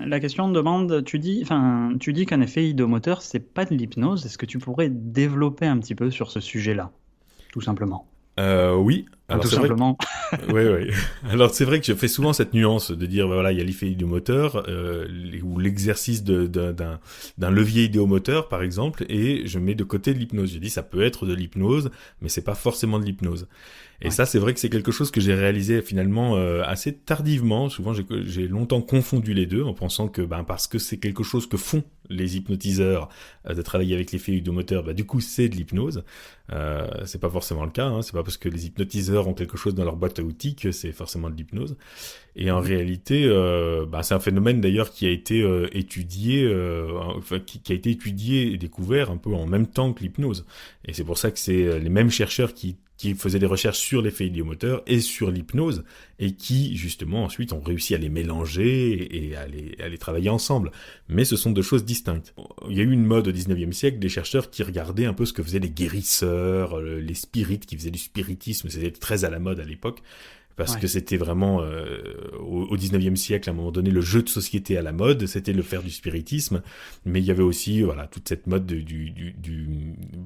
La question demande, tu dis qu'un effet idiomoteur, c'est pas de l'hypnose. Est-ce que tu pourrais développer un petit peu sur ce sujet-là, tout simplement? Oui, Enfin, alors tout c'est vrai que simplement. ouais, ouais. Alors c'est vrai que je fais souvent cette nuance de dire bah, voilà il y a l'effet idiomoteur ou l'exercice d'un levier idiomoteur par exemple et je mets de côté de l'hypnose. Je dis ça peut être de l'hypnose mais c'est pas forcément de l'hypnose. Et Ouais, ça c'est vrai que c'est quelque chose que j'ai réalisé finalement assez tardivement. Souvent j'ai longtemps confondu les deux en pensant que ben parce que c'est quelque chose que font les hypnotiseurs de travailler avec l'effet idiomoteur, bah du coup c'est de l'hypnose. C'est pas forcément le cas, hein. C'est pas parce que les hypnotiseurs ont quelque chose dans leur boîte à outils que c'est forcément de l'hypnose. Et en mhm, réalité, bah, c'est un phénomène d'ailleurs qui a été étudié, enfin, qui a été étudié et découvert un peu en même temps que l'hypnose. Et c'est pour ça que c'est les mêmes chercheurs qui faisaient des recherches sur l'effet idiomoteur et sur l'hypnose, et qui, justement, ensuite ont réussi à les mélanger et à les travailler ensemble. Mais ce sont deux choses distinctes. Il y a eu une mode au 19e siècle des chercheurs qui regardaient un peu ce que faisaient les guérisseurs, les spirites qui faisaient du spiritisme, c'était très à la mode à l'époque, parce que ouais. c'était vraiment au 19e siècle à un moment donné le jeu de société à la mode, c'était le faire du spiritisme, mais il y avait aussi voilà toute cette mode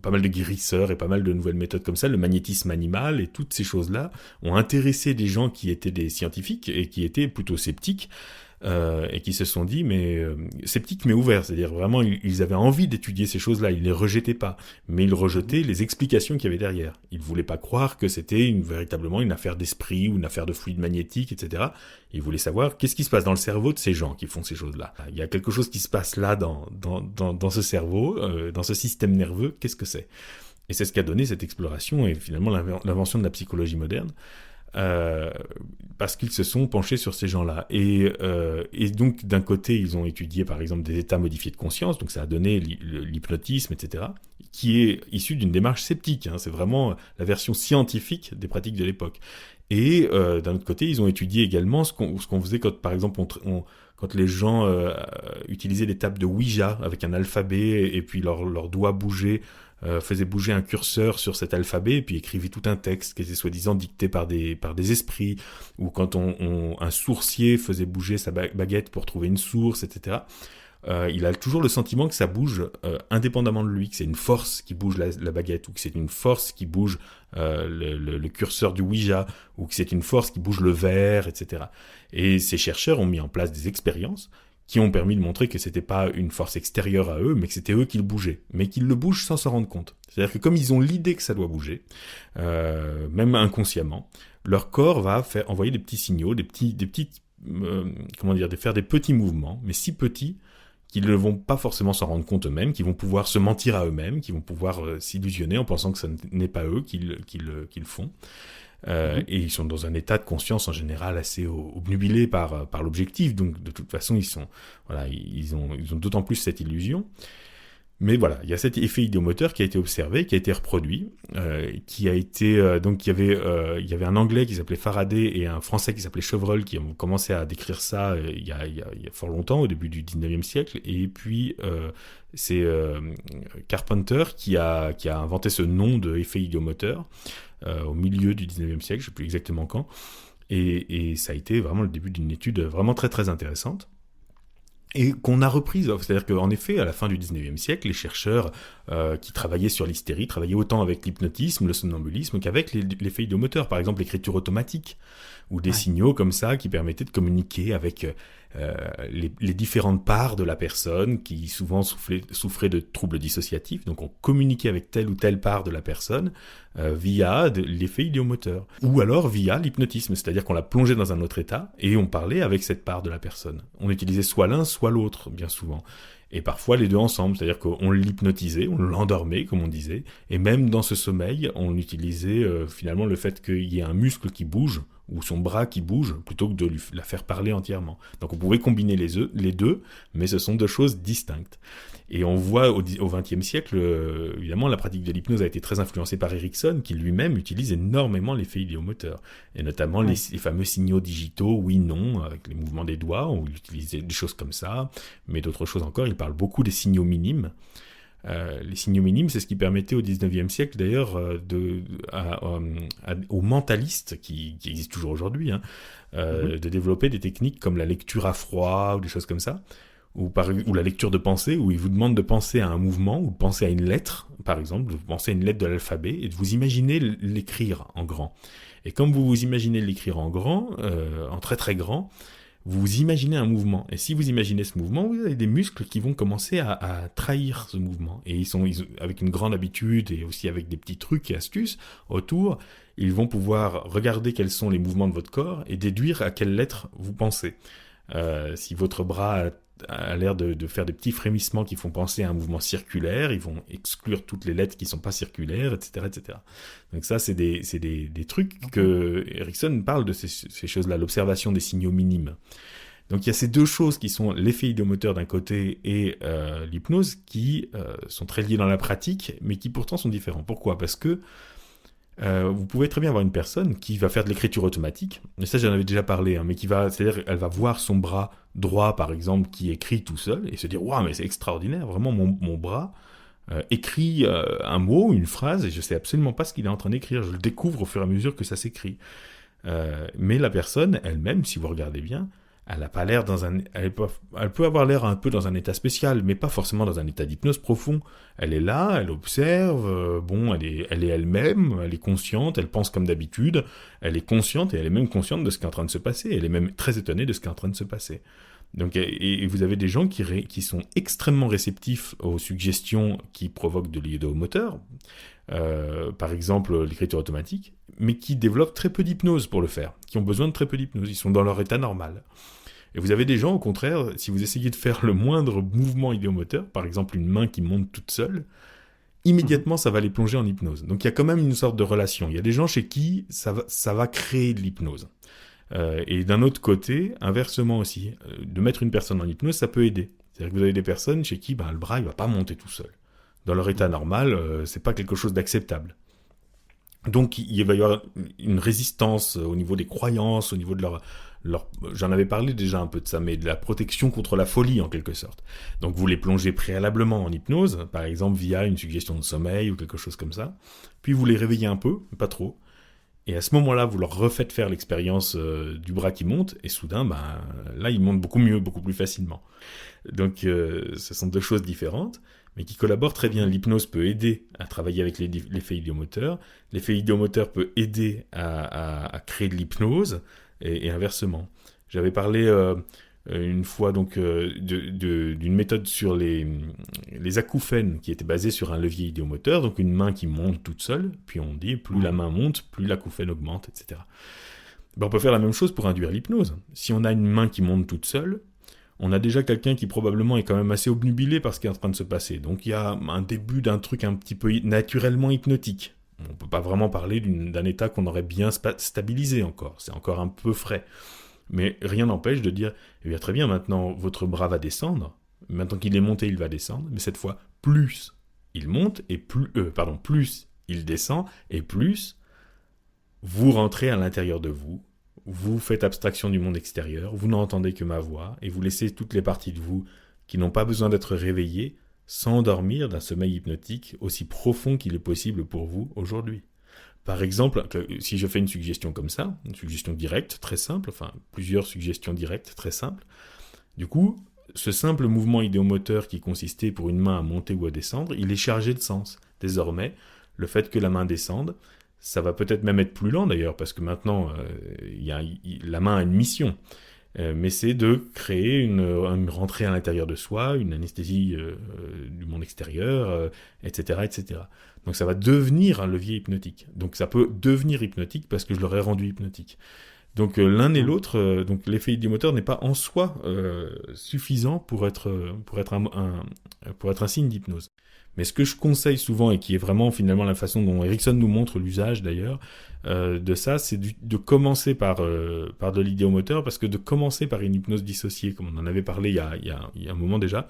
pas mal de guérisseurs et pas mal de nouvelles méthodes comme ça, le magnétisme animal et toutes ces choses-là ont intéressé des gens qui étaient des scientifiques et qui étaient plutôt sceptiques et qui se sont dit mais sceptiques mais ouverts, c'est-à-dire vraiment ils avaient envie d'étudier ces choses-là, ils les rejetaient pas, mais ils Mhm. rejetaient les explications qu'il y avait derrière. Ils voulaient pas croire que c'était véritablement une affaire d'esprit ou une affaire de fluide magnétique, etc. Ils voulaient savoir qu'est-ce qui se passe dans le cerveau de ces gens qui font ces choses-là. Il y a quelque chose qui se passe là dans ce cerveau, dans ce système nerveux, qu'est-ce que c'est? Et c'est ce qui a donné cette exploration et finalement l'invention de la psychologie moderne euh, parce qu'ils se sont penchés sur ces gens-là. Et donc, d'un côté, ils ont étudié, par exemple, des états modifiés de conscience, donc ça a donné l'hypnotisme, etc., qui est issu d'une démarche sceptique. Hein, c'est vraiment la version scientifique des pratiques de l'époque. Et d'un autre côté, ils ont étudié également ce qu'on faisait quand, par exemple, quand les gens utilisaient les tables de Ouija avec un alphabet et puis leurs doigts bougeaient faisait bouger un curseur sur cet alphabet et puis écrivait tout un texte qui était soi-disant dicté par des esprits, ou quand un sourcier faisait bouger sa baguette pour trouver une source, etc. Il a toujours le sentiment que ça bouge indépendamment de lui, que c'est une force qui bouge la baguette, ou que c'est une force qui bouge le curseur du Ouija, ou que c'est une force qui bouge le verre, etc. Et ces chercheurs ont mis en place des expériences qui ont permis de montrer que c'était pas une force extérieure à eux, mais que c'était eux qui le bougeaient, mais qu'ils le bougent sans s'en rendre compte. C'est-à-dire que comme ils ont l'idée que ça doit bouger, même inconsciemment, leur corps va envoyer des petits signaux, des petites, comment dire, faire des petits mouvements, mais si petits qu'ils ne vont pas forcément s'en rendre compte eux-mêmes, qui vont pouvoir se mentir à eux-mêmes, qui vont pouvoir s'illusionner en pensant que ce n'est pas eux qui le font. Mhm. Et ils sont dans un état de conscience en général assez obnubilé par l'objectif, donc de toute façon voilà, ils ont d'autant plus cette illusion. Mais voilà, il y a cet effet idiomoteur qui a été observé, qui a été reproduit, qui a été donc il y avait un Anglais qui s'appelait Faraday et un Français qui s'appelait Chevreul qui ont commencé à décrire ça il y a fort longtemps, au début du 19e siècle, et puis c'est Carpenter qui a inventé ce nom de effet idiomoteur au milieu du 19e siècle, je ne sais plus exactement quand, et ça a été vraiment le début d'une étude vraiment très très intéressante et qu'on a reprise. C'est-à-dire qu'en effet, à la fin du 19e siècle, les chercheurs qui travaillaient sur l'hystérie travaillaient autant avec l'hypnotisme, le somnambulisme, qu'avec l'effet idiomoteur, par exemple l'écriture automatique, ou des Ouais. signaux comme ça qui permettaient de communiquer avec les différentes parts de la personne qui souvent souffraient de troubles dissociatifs. Donc on communiquait avec telle ou telle part de la personne via l'effet idiomoteur. Ou alors via l'hypnotisme, c'est-à-dire qu'on la plongeait dans un autre état et on parlait avec cette part de la personne. On utilisait soit l'un, soit l'autre, bien souvent. Et parfois les deux ensemble, c'est-à-dire qu'on l'hypnotisait, on l'endormait, comme on disait, et même dans ce sommeil, on utilisait finalement le fait qu'il y ait un muscle qui bouge, ou son bras qui bouge, plutôt que de la faire parler entièrement. Donc on pouvait combiner les deux, mais ce sont deux choses distinctes. Et on voit au XXe siècle, évidemment, la pratique de l'hypnose a été très influencée par Erickson, qui lui-même utilise énormément l'effet idiomoteur, et notamment Ouais. les fameux signaux digitaux, oui, non, avec les mouvements des doigts, on utilisait des choses comme ça, mais d'autres choses encore, il parle beaucoup des signaux minimes, Les signaux minimes, c'est ce qui permettait au 19e siècle d'ailleurs aux mentalistes, qui existent toujours aujourd'hui, de développer des techniques comme la lecture à froid ou des choses comme ça, ou la lecture de pensée, où ils vous demandent de penser à un mouvement ou de penser à une lettre, par exemple, de penser à une lettre de l'alphabet et de vous imaginer l'écrire en grand. Et comme vous vous imaginez l'écrire en grand, en très très grand, vous imaginez un mouvement. Et si vous imaginez ce mouvement, vous avez des muscles qui vont commencer à trahir ce mouvement. Et avec une grande habitude et aussi avec des petits trucs et astuces autour, ils vont pouvoir regarder quels sont les mouvements de votre corps et déduire à quelle lettre vous pensez. Si votre bras a l'air de faire des petits frémissements qui font penser à un mouvement circulaire, ils vont exclure toutes les lettres qui ne sont pas circulaires, etc., etc. Donc ça, c'est des trucs que Erikson parle de ces choses-là, l'observation des signaux minimes. Donc il y a ces deux choses qui sont l'effet idéomoteur d'un côté et l'hypnose qui sont très liées dans la pratique, mais qui pourtant sont différents. Pourquoi ? Parce que vous pouvez très bien avoir une personne qui va faire de l'écriture automatique, et ça j'en avais déjà parlé, mais c'est-à-dire elle va voir son bras droit par exemple qui écrit tout seul et se dire waouh mais c'est extraordinaire, vraiment mon bras écrit un mot, une phrase et je sais absolument pas ce qu'il est en train d'écrire, je le découvre au fur et à mesure que ça s'écrit. Mais la personne elle-même, si vous regardez bien, elle a pas l'air elle peut avoir l'air un peu dans un état spécial, mais pas forcément dans un état d'hypnose profond. Elle est là, elle observe, elle est elle-même, elle est consciente, elle pense comme d'habitude, elle est consciente et elle est même consciente de ce qui est en train de se passer, elle est même très étonnée de ce qui est en train de se passer. Donc, et vous avez des gens qui sont extrêmement réceptifs aux suggestions qui provoquent de l'idéomoteur, par exemple l'écriture automatique, mais qui développent très peu d'hypnose pour le faire, qui ont besoin de très peu d'hypnose, ils sont dans leur état normal. Et vous avez des gens, au contraire, si vous essayez de faire le moindre mouvement idéomoteur, par exemple une main qui monte toute seule, immédiatement ça va les plonger en hypnose. Donc il y a quand même une sorte de relation. Il y a des gens chez qui ça va créer de l'hypnose. Et d'un autre côté, inversement aussi, de mettre une personne en hypnose, ça peut aider. C'est-à-dire que vous avez des personnes chez qui le bras il va pas monter tout seul. Dans leur état normal, c'est pas quelque chose d'acceptable. Donc il va y avoir une résistance au niveau des croyances, au niveau de leur j'en avais parlé déjà un peu de ça, mais de la protection contre la folie en quelque sorte. Donc vous les plongez préalablement en hypnose, par exemple via une suggestion de sommeil ou quelque chose comme ça, puis vous les réveillez un peu, pas trop, et à ce moment-là vous leur refaites faire l'expérience du bras qui monte, et soudain là ils montent beaucoup mieux, beaucoup plus facilement. Donc ce sont deux choses différentes, mais qui collaborent très bien. L'hypnose peut aider à travailler avec l'effet idéomoteur, l'effet idéomoteur peut aider à créer de l'hypnose, et inversement. J'avais parlé une fois donc d'une méthode sur les acouphènes qui était basée sur un levier idéomoteur, donc une main qui monte toute seule, puis on dit plus la main monte, plus l'acouphène augmente, etc. On peut faire la même chose pour induire l'hypnose. Si on a une main qui monte toute seule, on a déjà quelqu'un qui probablement est quand même assez obnubilé par ce qui est en train de se passer. Donc il y a un début d'un truc un petit peu naturellement hypnotique. On ne peut pas vraiment parler d'un état qu'on aurait bien stabilisé encore. C'est encore un peu frais. Mais rien n'empêche de dire, eh bien très bien, maintenant votre bras va descendre. Maintenant qu'il est monté, il va descendre. Mais cette fois, plus il monte, et plus il descend, et plus vous rentrez à l'intérieur de vous. Vous faites abstraction du monde extérieur, vous n'entendez que ma voix, et vous laissez toutes les parties de vous qui n'ont pas besoin d'être réveillées s'endormir d'un sommeil hypnotique aussi profond qu'il est possible pour vous aujourd'hui. Par exemple, si je fais une suggestion comme ça, une suggestion directe, très simple, enfin plusieurs suggestions directes, très simples, du coup, ce simple mouvement idéomoteur qui consistait pour une main à monter ou à descendre, il est chargé de sens. Désormais, le fait que la main descende, ça va peut-être même être plus lent d'ailleurs, parce que maintenant, la main a une mission. Mais c'est de créer une rentrée à l'intérieur de soi, une anesthésie du monde extérieur, etc., etc. Donc ça va devenir un levier hypnotique. Donc ça peut devenir hypnotique parce que je l'aurais rendu hypnotique. Donc l'un et l'autre, donc l'effet idéomoteur n'est pas en soi suffisant pour être un signe d'hypnose. Mais ce que je conseille souvent, et qui est vraiment finalement la façon dont Erikson nous montre l'usage d'ailleurs, de ça, c'est de commencer par de l'idéomoteur, parce que de commencer par une hypnose dissociée, comme on en avait parlé il y a un moment déjà,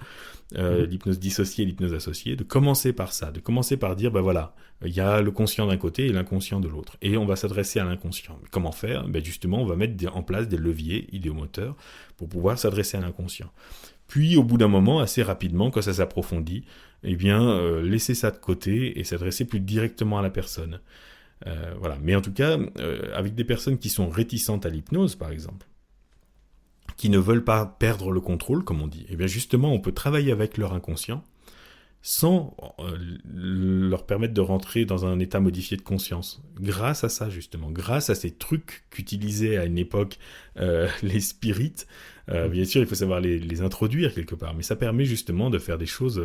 l'hypnose dissociée et l'hypnose associée, de commencer par ça, de commencer par dire, voilà, il y a le conscient d'un côté et l'inconscient de l'autre, et on va s'adresser à l'inconscient. Comment faire ? Justement, on va mettre en place des leviers idéomoteurs pour pouvoir s'adresser à l'inconscient. Puis au bout d'un moment, assez rapidement, quand ça s'approfondit, eh bien, laisser ça de côté et s'adresser plus directement à la personne. Voilà. Mais en tout cas, avec des personnes qui sont réticentes à l'hypnose, par exemple, qui ne veulent pas perdre le contrôle, comme on dit, eh bien justement, on peut travailler avec leur inconscient sans leur permettre de rentrer dans un état modifié de conscience. Grâce à ça, justement, grâce à ces trucs qu'utilisaient à une époque les spirites, bien sûr, il faut savoir les introduire quelque part, mais ça permet justement de faire des choses...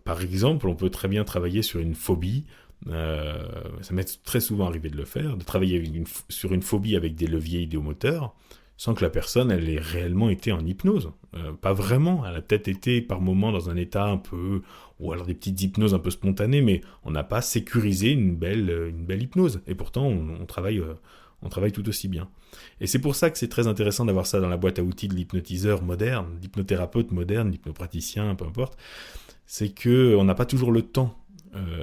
par exemple, on peut très bien travailler sur une phobie, ça m'est très souvent arrivé de le faire, de travailler sur une phobie avec des leviers idéomoteurs, sans que la personne, elle ait réellement été en hypnose. Pas vraiment, elle a peut-être été par moments dans un état un peu... ou alors des petites hypnoses un peu spontanées, mais on n'a pas sécurisé une belle hypnose. Et pourtant, on travaille tout aussi bien. Et c'est pour ça que c'est très intéressant d'avoir ça dans la boîte à outils de l'hypnotiseur moderne, l'hypnothérapeute moderne, l'hypnopraticien, peu importe. C'est qu'on n'a pas toujours le temps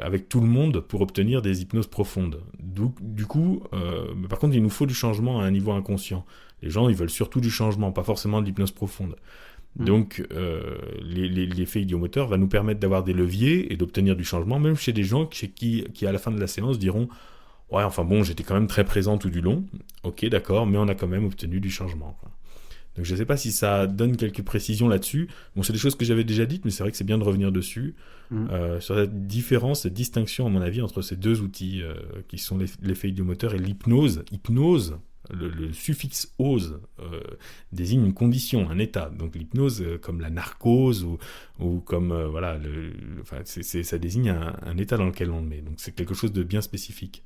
avec tout le monde pour obtenir des hypnoses profondes. Du coup, par contre, il nous faut du changement à un niveau inconscient. Les gens, ils veulent surtout du changement, pas forcément de l'hypnose profonde. Donc, l'effet idiomoteur va nous permettre d'avoir des leviers et d'obtenir du changement, même chez des gens qui à la fin de la séance, diront « Ouais, enfin bon, j'étais quand même très présent tout du long. Ok, d'accord, mais on a quand même obtenu du changement. » Donc, je ne sais pas si ça donne quelques précisions là-dessus. Bon, c'est des choses que j'avais déjà dites, mais c'est vrai que c'est bien de revenir dessus. Sur la différence, cette distinction, à mon avis, entre ces deux outils qui sont l'effet idiomoteur et l'hypnose. Hypnose, le suffixe ose désigne une condition, un état. Donc l'hypnose, comme la narcose ou comme voilà, ça désigne un état dans lequel on le met. Donc c'est quelque chose de bien spécifique.